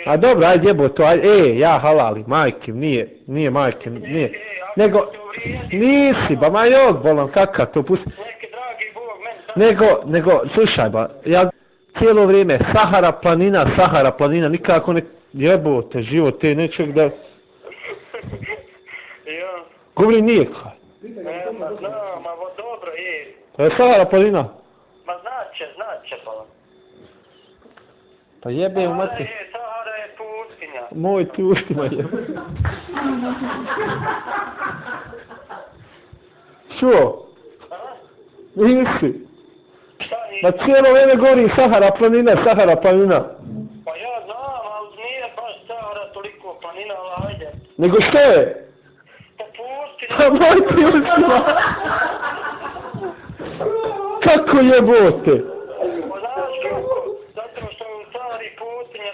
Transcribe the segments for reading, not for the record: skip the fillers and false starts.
A dobro, ajde jebo to, ajde, ja halali, majke, nije majke, nije. Nego, nisi, ba ma jok bolam, kakav to pusti. Neki dragi Bog, meni Nego, slušaj ba, ja cijelo vrijeme, Sahara planina, nikako ne jebote, život, te nečeg da... Ja. Govori nije kaj. Ma znam, ma dobro je. To je Sahara planina. Ma znat će pa. Pa jebe u mati. Sahara je pustinja. Moj ti ustima jebe. Čuo? Nisi. Šta nisi? Ma cijelo vrijeme govorim Sahara planina. Pa ja znam, ali nije baš Sahara toliko planina, ali ajde. Nego što je? Pa pustinja. Pa moj ti ustima. Kako jebote? Pa znaš kako? Zato što u stvari pustinja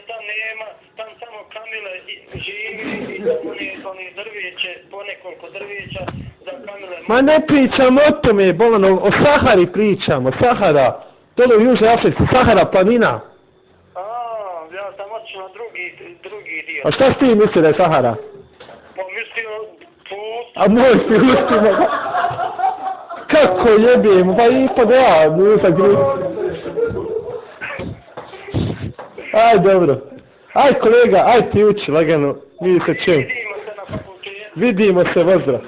tam samo kamile živi i tamo oni drvijeće, ponekoliko drvijeća za kamile. Ma ne pričam o tome, bolano, o Sahari pričamo, Sahara. Dole u Južnoj Africi, Sahara planina. Ja sam otišao na drugi dio. A šta si ti misli da je Sahara? Pa mislio pustinja. A moj ti ustima. Kako jebim, pa ispod ja, nisam griješio. Aj dobro. Aj kolega, aj ti uči lagano, mi se čujemo. Vidimo se na fakultetu. Vidimo se, pozdrav.